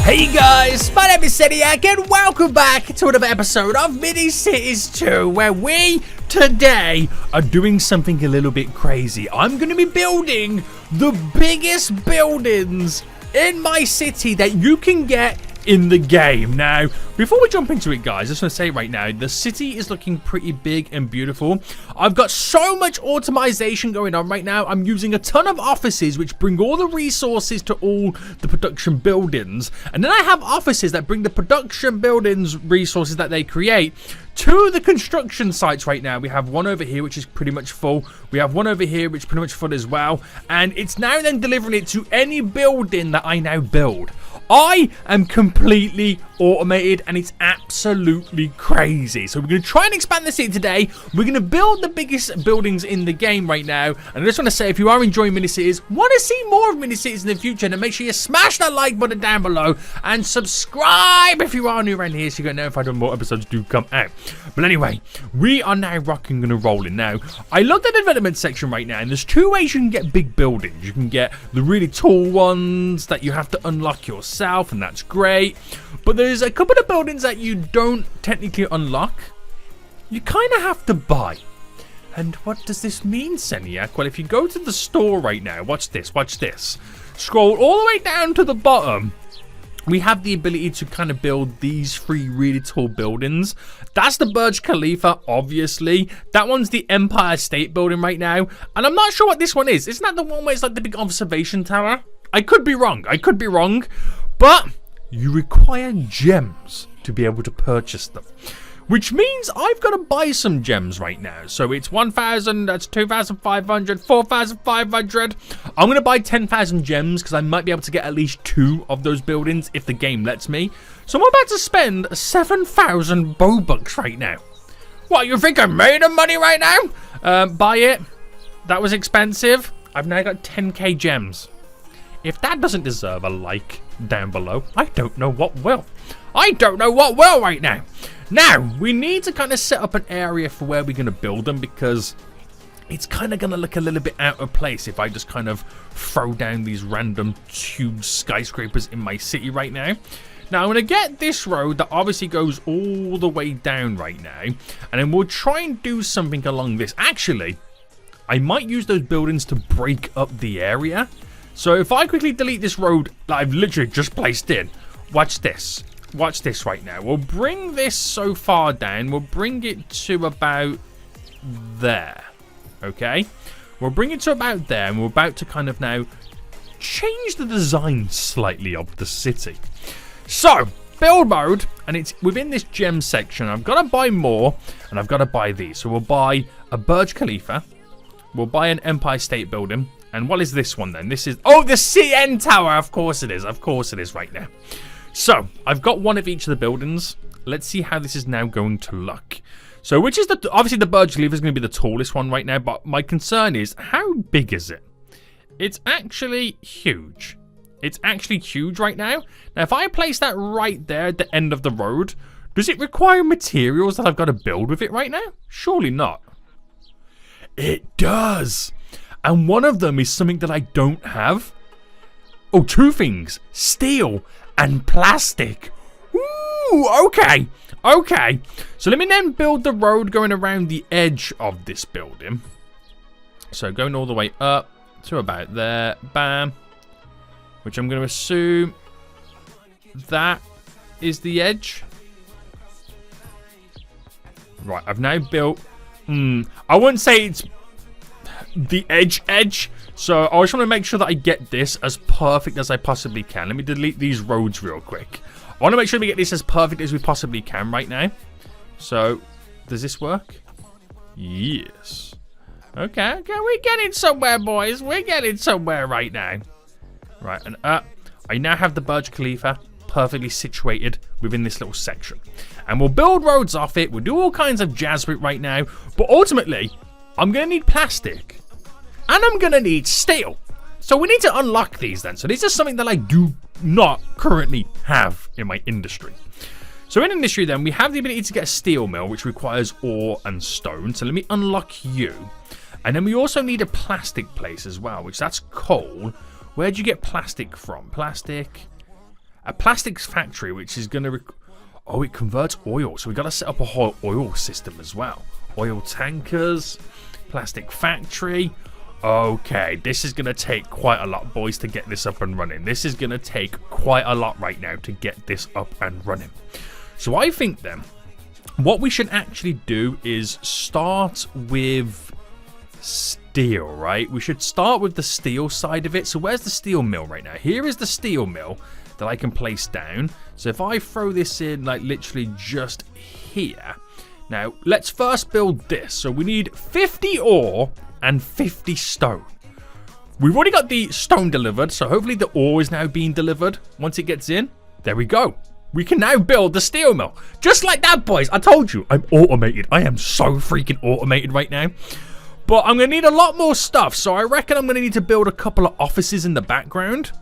Hey guys, my name is SENIAC and welcome back to another episode of Mini Cities 2, where we today are doing something a little bit crazy. I'm going to be building the biggest buildings in my city that you can get in the game. Now, before we jump into it, guys, I just want to say right now, the city is looking pretty big and beautiful. I've got so much automation going on right now. I'm using a ton of offices which bring all the resources to all the production buildings, and then I have offices that bring the production buildings resources that they create to the construction sites. Right now we have one over here which is pretty much full. We have one over here which is pretty much full as well, and it's now then delivering it to any building that I now build. I am completely automated and it's absolutely crazy. So we're going to try and expand the city today. We're going to build the biggest buildings in the game right now. And I just want to say, if you are enjoying mini cities, want to see more of mini cities in the future, then make sure you smash that like button down below and subscribe if you are new around here, so you get notified when more episodes do come out. But anyway, we are now rocking and rolling. Now, I looked at the development section right now, and there's two ways you can get big buildings. You can get the really tall ones that you have to unlock yourself, and that's great. But there's a couple of buildings that you don't technically unlock. You kind of have to buy. And what does this mean, SENIAC? Well, if you go to the store right now, watch this, watch this. Scroll all the way down to the bottom. We have the ability to kind of build these three really tall buildings. That's the Burj Khalifa, obviously. That one's the Empire State Building right now. And I'm not sure what this one is. Isn't that the one where it's like the big observation tower? I could be wrong. I could be wrong. But you require gems to be able to purchase them, which means I've got to buy some gems right now. So it's 1,000, that's 2,500, 4,500. I'm going to buy 10,000 gems because I might be able to get at least 2 of those buildings if the game lets me. So I'm about to spend 7,000 Bobucks right now. What, you think I made of money right now? Buy it. That was expensive. I've now got 10k gems. If that doesn't deserve a like down below, I don't know what will. I don't know what will right now. Now, we need to kind of set up an area for where we're going to build them, because it's kind of going to look a little bit out of place if I just kind of throw down these random huge skyscrapers in my city right now. Now, I'm going to get this road that obviously goes all the way down right now, and then we'll try and do something along this. Actually, I might use those buildings to break up the area. So if I quickly delete this road that I've literally just placed in, watch this. Watch this right now. We'll bring this so far down. We'll bring it to about there. Okay? We'll bring it to about there, and we're about to kind of now change the design slightly of the city. So, build mode, and it's within this gem section. I've got to buy more, and I've got to buy these. So we'll buy a Burj Khalifa. We'll buy an Empire State Building. And what is this one then? This is, oh, the CN Tower. Of course it is. Of course it is right now. So, I've got one of each of the buildings. Let's see how this is now going to look. So, which is the, obviously the Burj Khalifa is going to be the tallest one right now, but my concern is, how big is it? It's actually huge. It's actually huge right now. Now, if I place that right there at the end of the road, does it require materials that I've got to build with it right now? Surely not. It does. And one of them is something that I don't have. Oh, 2 things. Steel and plastic. Ooh, okay. Okay. So let me then build the road going around the edge of this building. So going all the way up to about there. Bam. Which I'm going to assume that is the edge. Right, I've now built... I wouldn't say it's the edge. So I just want to make sure that I get this as perfect as I possibly can. Let me delete these roads real quick. I want to make sure we get this as perfect as we possibly can right now. So, does this work? Yes. Okay, we're getting somewhere, boys. We're getting somewhere right now. Right, and I now have the Burj Khalifa perfectly situated within this little section. And we'll build roads off it. We'll do all kinds of jazz with it right now. But ultimately, I'm going to need plastic. And I'm going to need steel. So we need to unlock these then. So this is something that I do not currently have in my industry. So in industry then, we have the ability to get a steel mill, which requires ore and stone. So let me unlock you. And then we also need a plastic place as well, which that's coal. Where do you get plastic from? Plastic. a plastics factory, which is going to... Oh, it converts oil. So we got to set up a whole oil system as well. Oil tankers, plastic factory. Okay, this is going to take quite a lot, boys, to get this up and running. This is going to take quite a lot right now to get this up and running. So I think then, what we should actually do is start with steel, right? We should start with the steel side of it. So where's the steel mill right now? Here is the steel mill that I can place down. So if I throw this in, like, literally just here. Now, let's first build this. So we need 50 ore and 50 stone. We've already got the stone delivered, so hopefully the ore is now being delivered. Once it gets in, there we go. We can now build the steel mill. Just like that, boys. I told you, I'm automated. I am so freaking automated right now. But I'm going to need a lot more stuff, so I reckon I'm going to need to build a couple of offices in the background,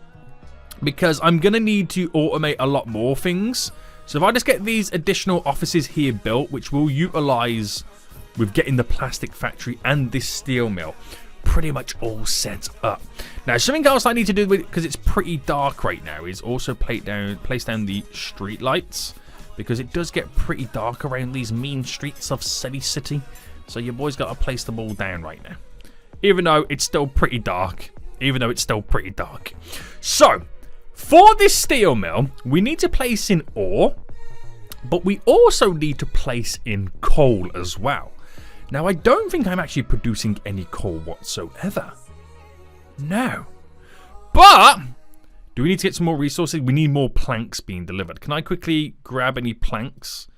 because I'm going to need to automate a lot more things. So if I just get these additional offices here built, which we'll utilize with getting the plastic factory and this steel mill pretty much all set up. Now, something else I need to do with it, because it's pretty dark right now, is also place down the street lights, because it does get pretty dark around these mean streets of City. So your boy's got to place them all down right now, even though it's still pretty dark. So for this steel mill, we need to place in ore, but we also need to place in coal as well. Now, I don't think I'm actually producing any coal whatsoever. No. But do we need to get some more resources? We need more planks being delivered. Can I quickly grab any planks?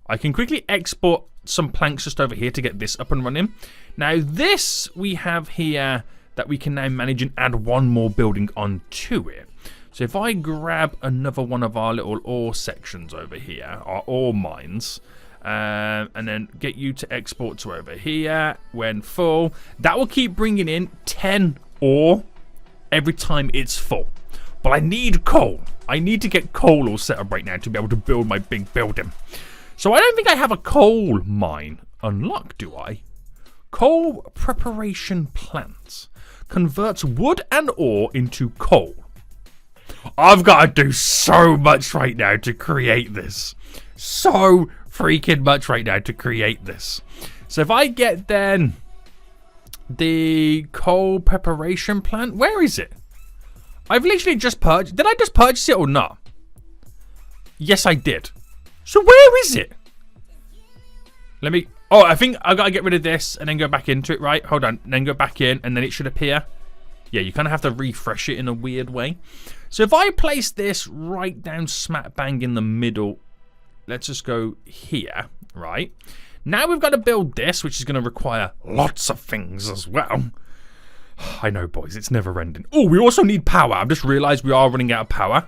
I can quickly export some planks just over here to get this up and running. Now, this we have here that we can now manage and add one more building onto it. So if I grab another one of our little ore sections over here, our ore mines, and then get you to export to over here when full, that will keep bringing in 10 ore every time it's full. But I need coal. I need to get coal all set up right now to be able to build my big building. So I don't think I have a coal mine unlocked, do I? Coal preparation plant converts wood and ore into coal. I've got to do so much right now to create this. So freaking much right now to create this. So if I get then the coal preparation plant, where is it? I've literally just purchased. Did I just purchase it or not? Yes, I did. So where is it? Let me... Oh, I think I've got to get rid of this and then go back into it, right? Hold on. Then go back in and then it should appear. Yeah, you kind of have to refresh it in a weird way. So if I place this right down smack bang in the middle, let's just go here, right? Now we've got to build this, which is going to require lots of things as well. I know, boys, it's never ending. Oh, we also need power. I've just realized we are running out of power.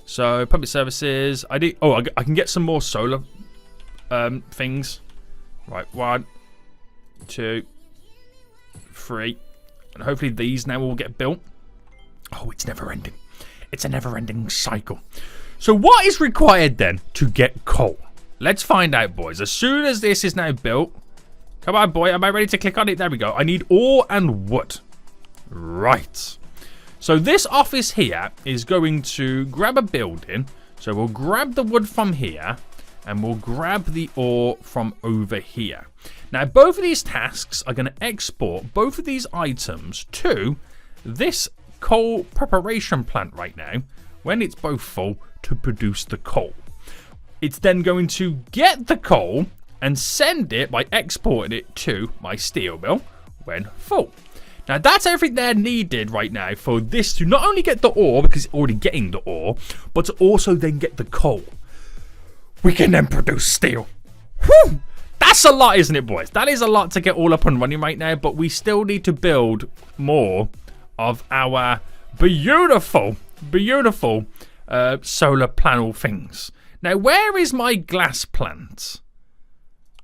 So public services, I can get some more solar things. Right, 1, 2, 3, and hopefully these now will get built. Oh, it's never ending. It's a never ending cycle. So what is required then to get coal? Let's find out, boys. As soon as this is now built, come on, boy, am I ready to click on it? There we go. I need ore and wood. Right. So this office here is going to grab a building. So we'll grab the wood from here and we'll grab the ore from over here. Now, both of these tasks are going to export both of these items to this coal preparation plant right now when it's both full to produce the coal. It's then going to get the coal and send it by exporting it to my steel mill when full. Now, that's everything they're needed right now for this to not only get the ore, because it's already getting the ore, but to also then get the coal. We can then produce steel. Whew! That's a lot, isn't it, boys? That is a lot to get all up and running right now, but we still need to build more of our beautiful, beautiful solar panel things. Now, where is my glass plant?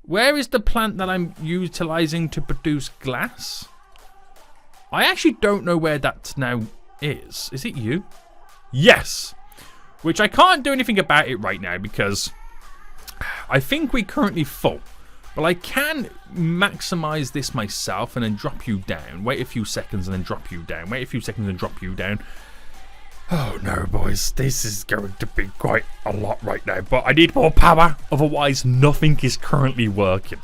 Where is the plant that I'm utilizing to produce glass? I actually don't know where that now is. Is it you? Yes. Which I can't do anything about it right now because I think we're currently full. But I can maximize this myself and then drop you down. Wait a few seconds and then drop you down. Wait a few seconds and drop you down. Oh no, boys, this is going to be quite a lot right now, but I need more power, otherwise nothing is currently working.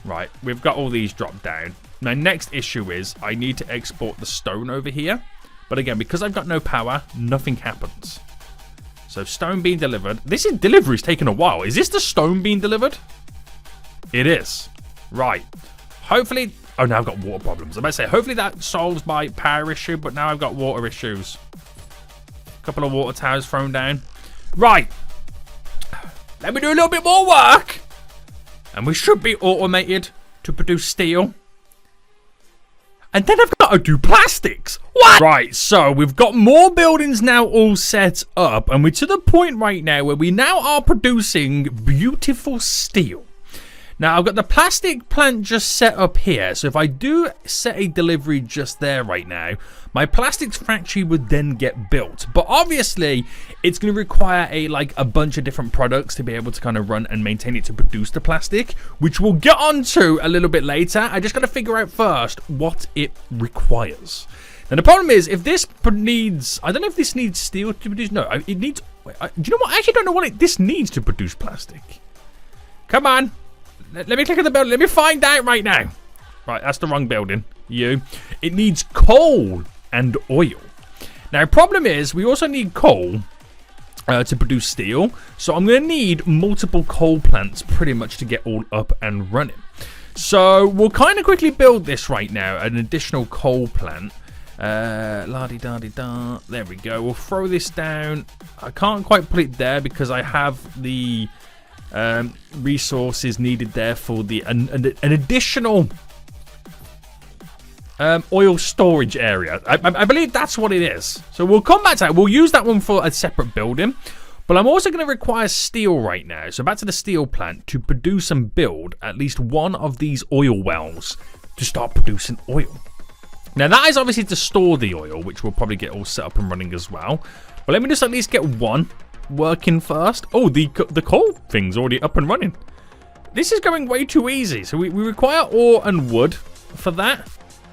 Right, we've got all these dropped down. My next issue is I need to export the stone over here, but again, because I've got no power, nothing happens. So stone being delivered. This delivery's taking a while. Is this the stone being delivered? It is. Right. Hopefully, oh, now I've got water problems. I'm about to say, hopefully that solves my power issue, but now I've got water issues. Couple of water towers thrown down. Right. Let me do a little bit more work. And we should be automated to produce steel. And then I've got to do plastics. What? Right, so we've got more buildings now all set up. And we're to the point right now where we now are producing beautiful steel. Now, I've got the plastic plant just set up here. So if I do set a delivery just there right now, my plastics factory would then get built. But obviously, it's going to require a bunch of different products to be able to kind of run and maintain it to produce the plastic, which we'll get onto a little bit later. I just got to figure out first what it requires. Now, the problem is, if this needs, I don't know if this needs steel to produce. No, it needs, do you know what? I actually don't know what this needs to produce plastic. Come on. Let me click on the building. Let me find out right now. Right, that's the wrong building. It needs coal and oil. Now, problem is, we also need coal to produce steel. So I'm going to need multiple coal plants pretty much to get all up and running. So we'll kind of quickly build this right now. An additional coal plant. La-di-da-di-da. There we go. We'll throw this down. I can't quite put it there because I have the resources needed there for the an additional oil storage area. I believe that's what it is. So we'll come back to that. We'll use that one for a separate building. But I'm also going to require steel right now. So back to the steel plant to produce and build at least one of these oil wells to start producing oil. Now that is obviously to store the oil, which we'll probably get all set up and running as well. But let me just at least get one working first. Oh, the coal thing's already up and running. This is going way too easy. So we require ore and wood for that,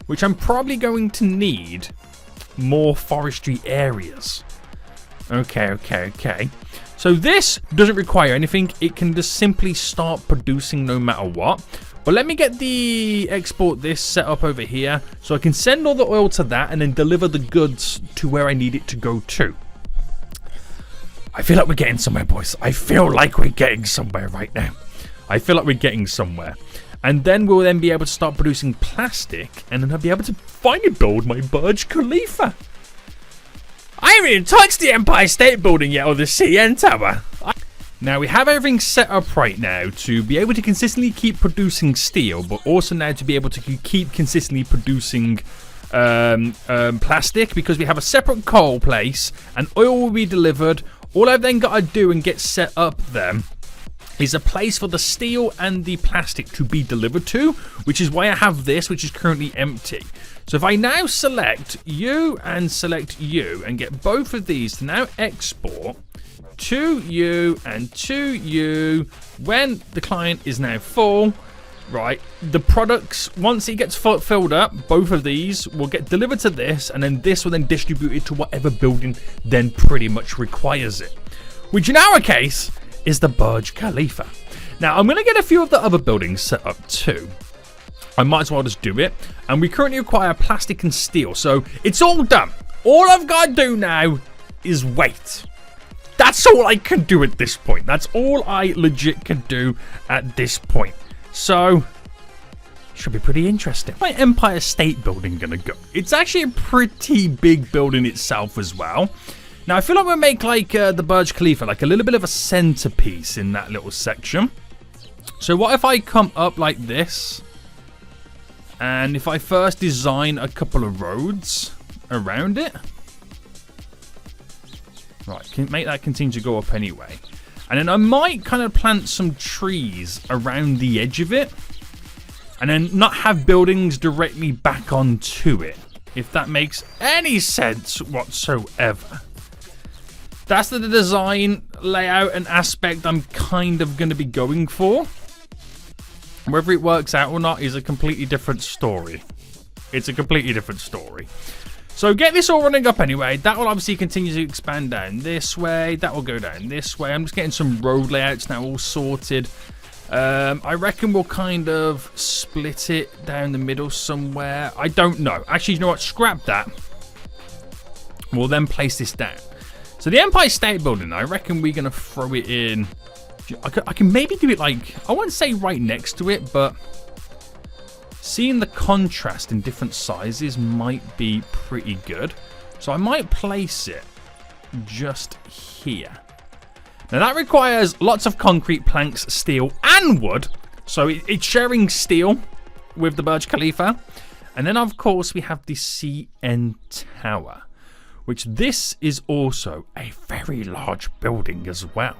which I'm probably going to need more forestry areas. Okay. So this doesn't require anything. It can just simply start producing no matter what. But let me get the export this set up over here so I can send all the oil to that and then deliver the goods to where I need it to go to. I feel like we're getting somewhere, boys. I feel like we're getting somewhere right now. I feel like we're getting somewhere. And then we'll then be able to start producing plastic. And then I'll be able to finally build my Burj Khalifa. I haven't even touched the Empire State Building yet or the CN Tower. Now, we have everything set up right now to be able to consistently keep producing steel. But also now to be able to keep consistently producing plastic. Because we have a separate coal place. And oil will be delivered. All I've then got to do and get set up then is a place for the steel and the plastic to be delivered to, which is why I have this, which is currently empty. So if I now select you and select you and get both of these to now export to you and to you when the client is now full, right, the products, once it gets filled up, both of these will get delivered to this, and then this will then distribute it to whatever building then pretty much requires it. Which in our case is the Burj Khalifa. Now, I'm going to get a few of the other buildings set up too. I might as well just do it. And we currently require plastic and steel, so it's all done. All I've got to do now is wait. That's all I can do at this point. That's all I legit can do at this point. So, should be pretty interesting. My Empire State Building gonna go? It's actually a pretty big building itself as well. Now, I feel like we'll make like the Burj Khalifa, like a little bit of a centerpiece in that little section. So what if I come up like this? And if I first design a couple of roads around it. Right, can make that continue to go up anyway. And then I might kind of plant some trees around the edge of it. And then not have buildings directly back onto it. If that makes any sense whatsoever. That's the design, layout, and aspect I'm kind of going to be going for. Whether it works out or not is a completely different story. It's a completely different story. So get this all running up anyway. That will obviously continue to expand down this way. That will go down this way. I'm just getting some road layouts now all sorted. I reckon we'll kind of split it down the middle somewhere. I don't know. Actually, you know what? Scrap that. We'll then place this down. So the Empire State Building, I reckon we're going to throw it in. I can maybe do it like, I wouldn't say right next to it, but seeing the contrast in different sizes might be pretty good. So I might place it just here. Now that requires lots of concrete, planks, steel, and wood. So it's sharing steel with the Burj Khalifa. And then of course we have the CN Tower, which this is also a very large building as well.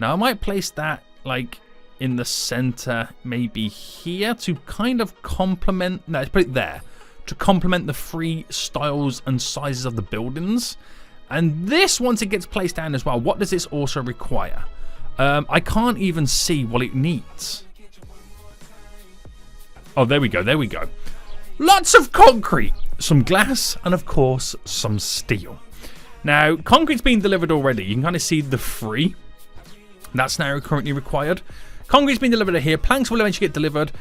Now I might place that like in the center, maybe here, to kind of complement, no, let's put it there, to complement the three styles and sizes of the buildings. And this, once it gets placed down as well, what does this also require? I can't even see what it needs. Oh, there we go, there we go. Lots of concrete, some glass, and of course, some steel. Now, concrete's been delivered already. You can kind of see the three. That's now currently required. Concrete's been delivered here. Planks will eventually get delivered.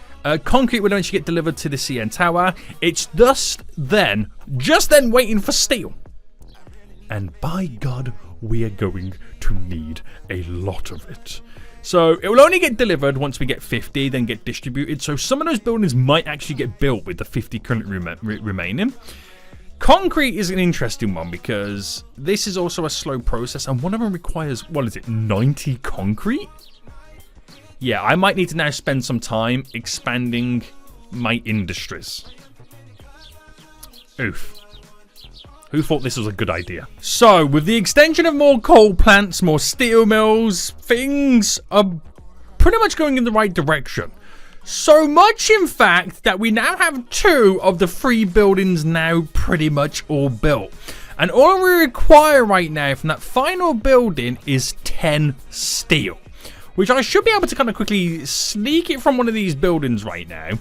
Concrete will eventually get delivered to the CN Tower. It's just then waiting for steel. And by God, we are going to need a lot of it. So it will only get delivered once we get 50, then get distributed. So some of those buildings might actually get built with the 50 currently remaining. Concrete is an interesting one because this is also a slow process, and one of them requires, what is it, 90 concrete? Yeah, I might need to now spend some time expanding my industries. Oof. Who thought this was a good idea? So, with the extension of more coal plants, more steel mills, things are pretty much going in the right direction. So much, in fact, that we now have 2 of the 3 buildings now pretty much all built. And all we require right now from that final building is 10 steel, which I should be able to kind of quickly sneak it from one of these buildings right now.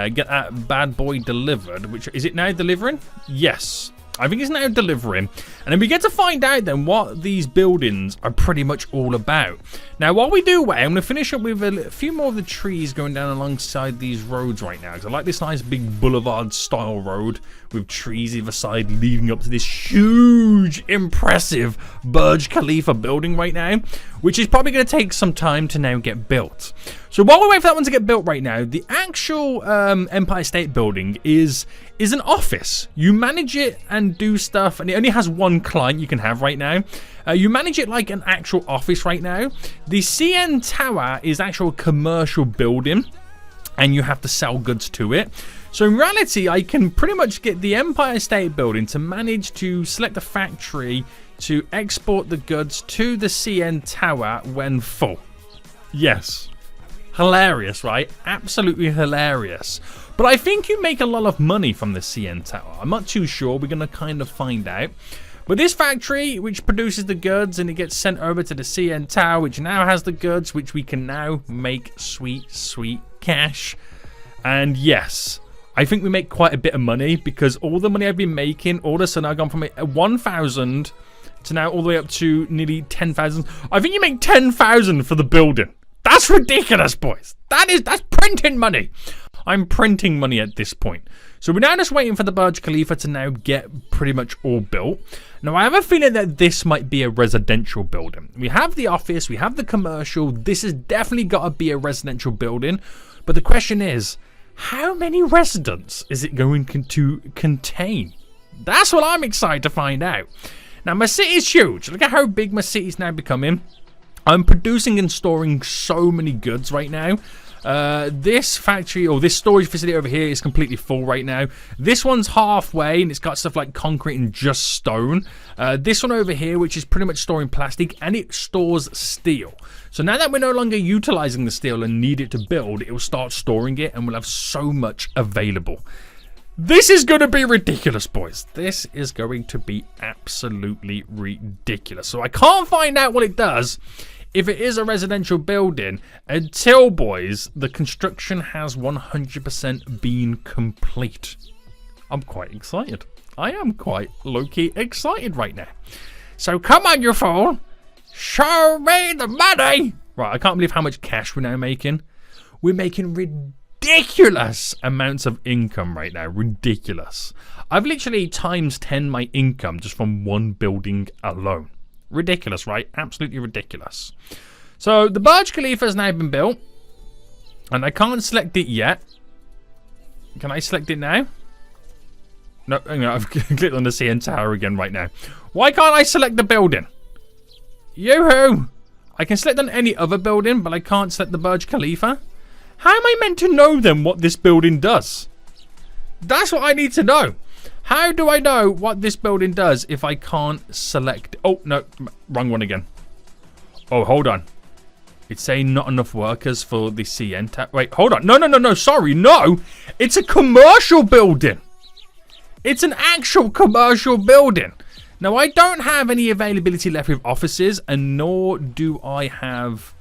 Get that bad boy delivered. Which, is it now delivering? Yes. I think it's now delivering. And then we get to find out then what these buildings are pretty much all about. Now, while we do wait, I'm going to finish up with a few more of the trees going down alongside these roads right now. Because I like this nice big boulevard style road with trees either side leading up to this huge, impressive Burj Khalifa building right now, which is probably going to take some time to now get built. So while we wait for that one to get built right now, the actual Empire State Building is an office. You manage it and do stuff, and it only has one client you can have right now. You manage it like an actual office right now. The CN Tower is actual commercial building, and you have to sell goods to it. So in reality, I can pretty much get the Empire State Building to manage to select a factory to export the goods to the CN Tower when full. Yes. Hilarious, right? Absolutely hilarious. But I think you make a lot of money from the CN Tower. I'm not too sure. We're going to kind of find out. But this factory, which produces the goods, and it gets sent over to the CN Tower, which now has the goods, which we can now make sweet, sweet cash. And yes, I think we make quite a bit of money, because all the money I've been making, all of a sudden I've gone from 1,000 to now all the way up to nearly 10,000. I think you make 10,000 for the building. That's ridiculous, boys. That's printing money. I'm printing money at this point. So we're now just waiting for the Burj Khalifa to now get pretty much all built. Now I have a feeling that this might be a residential building. We have the office, we have the commercial. This has definitely got to be a residential building. But the question is, how many residents is it going to contain? That's what I'm excited to find out. Now my city's huge. Look at how big my city's now becoming. I'm producing and storing so many goods right now. This factory, or this storage facility over here, is completely full right now. This one's halfway, and it's got stuff like concrete and just stone. This one over here, which is pretty much storing plastic, and it stores steel. So now that we're no longer utilizing the steel and need it to build, it will start storing it, and we'll have so much available. This is going to be ridiculous, boys. This is going to be absolutely ridiculous. So I can't find out what it does if it is a residential building until, boys, the construction has 100% been complete. I'm quite excited. I am quite low-key excited right now. So come on, you fool. Show me the money. Right, I can't believe how much cash we're now making. We're making ridiculous amounts of income right now. Ridiculous. I've literally times 10 my income just from one building alone. Ridiculous, right? Absolutely ridiculous. So the Burj Khalifa has now been built. And I can't select it yet. Can I select it now? No, hang on, I've clicked on the CN Tower again right now. Why can't I select the building? Yoo-hoo! I can select on any other building, but I can't select the Burj Khalifa. How am I meant to know then what this building does? That's what I need to know. How do I know what this building does if I can't select? Oh, no, wrong one again. Oh, hold on. It's saying not enough workers for the CN Tower. Wait, hold on. No, sorry, no. It's a commercial building. It's an actual commercial building. Now, I don't have any availability left with offices, and nor do I have...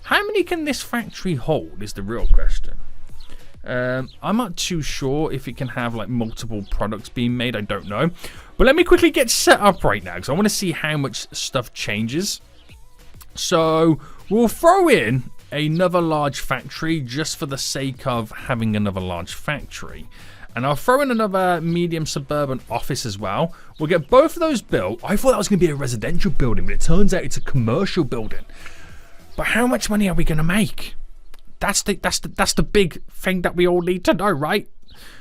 How many can this factory hold is the real question. I'm not too sure if it can have like multiple products being made. I don't know. But let me quickly get set up right now because I want to see how much stuff changes. So we'll throw in another large factory just for the sake of having another large factory. And I'll throw in another medium suburban office as well. We'll get both of those built. I thought that was going to be a residential building, but it turns out it's a commercial building. But how much money are we going to make? That's the big thing that we all need to know, right?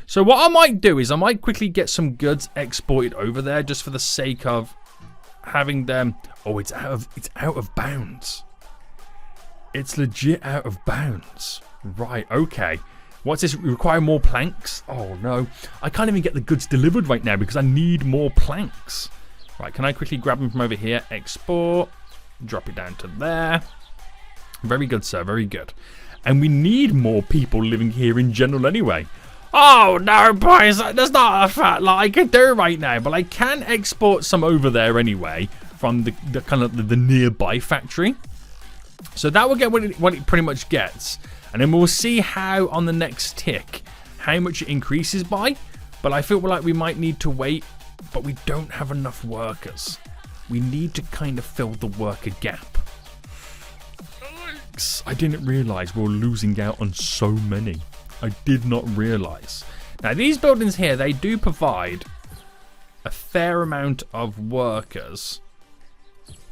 So what I might do is I might quickly get some goods exported over there just for the sake of having them. Oh, it's out of bounds. It's legit out of bounds. Right, okay. What's this? We require more planks? Oh no. I can't even get the goods delivered right now because I need more planks. Right, can I quickly grab them from over here? Export. Drop it down to there. Very good, sir. Very good. And we need more people living here in general anyway. Oh no, boys. There's not a fat lot I can do right now. But I can export some over there anyway from the kind of the nearby factory. So that will get what it pretty much gets. And then we'll see how on the next tick, how much it increases by. But I feel like we might need to wait, but we don't have enough workers. We need to kind of fill the worker gap. I didn't realize we were losing out on so many. I did not realize. Now these buildings here, they do provide a fair amount of workers.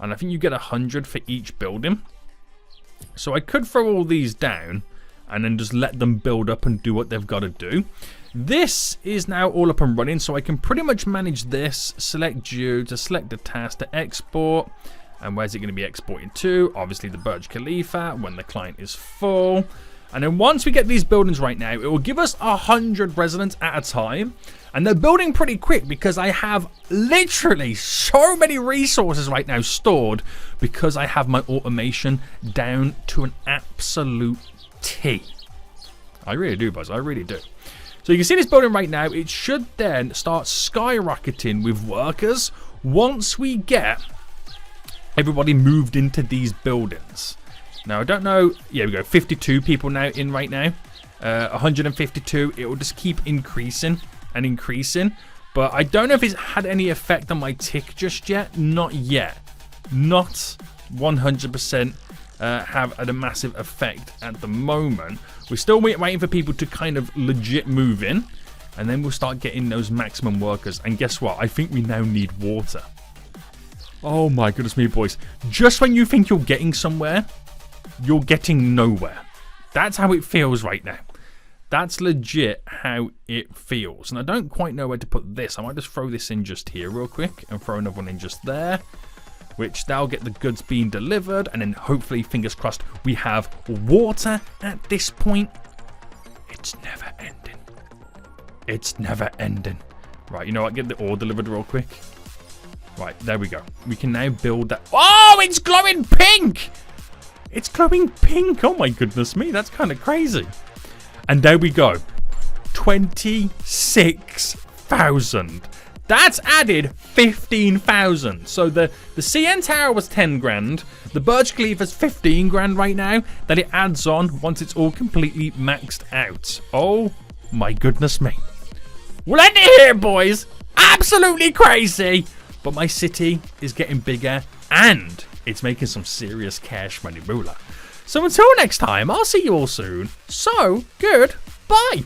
And I think you get 100 for each building. So I could throw all these down and then just let them build up and do what they've got to do. This is now all up and running, so I can pretty much manage this. Select you to select the task to export. And where's it going to be exporting to? Obviously the Burj Khalifa when the client is full. And then once we get these buildings right now, it will give us 100 residents at a time. And they're building pretty quick because I have literally so many resources right now stored because I have my automation down to an absolute T. I really do, Buzz. I really do. So you can see this building right now. It should then start skyrocketing with workers once we get everybody moved into these buildings. Now, I don't know. Yeah, we go 52 people now in right now. 152. It will just keep increasing and increasing. But I don't know if it's had any effect on my tick just yet. Not yet. Not 100% have a massive effect at the moment. We're still waiting for people to kind of legit move in. And then we'll start getting those maximum workers. And guess what? I think we now need water. Oh my goodness me, boys. Just when you think you're getting somewhere, you're getting nowhere. That's how it feels right now. That's legit how it feels. And I don't quite know where to put this. I might just throw this in just here real quick and throw another one in just there, which that'll get the goods being delivered. And then hopefully, fingers crossed, we have water at this point. It's never ending. It's never ending. Right, you know what? Get the ore delivered real quick. Right, there we go. We can now build that. Oh, it's glowing pink! It's glowing pink. Oh my goodness me, that's kind of crazy. And there we go. 26,000. That's added 15,000. So the CN Tower was 10 grand. The Burj Khalifa's 15 grand right now. That it adds on once it's all completely maxed out. Oh my goodness me. We'll end it here, boys. absolutely crazy. But my city is getting bigger and it's making some serious cash money moolah. So until next time, I'll see you all soon. So, goodbye.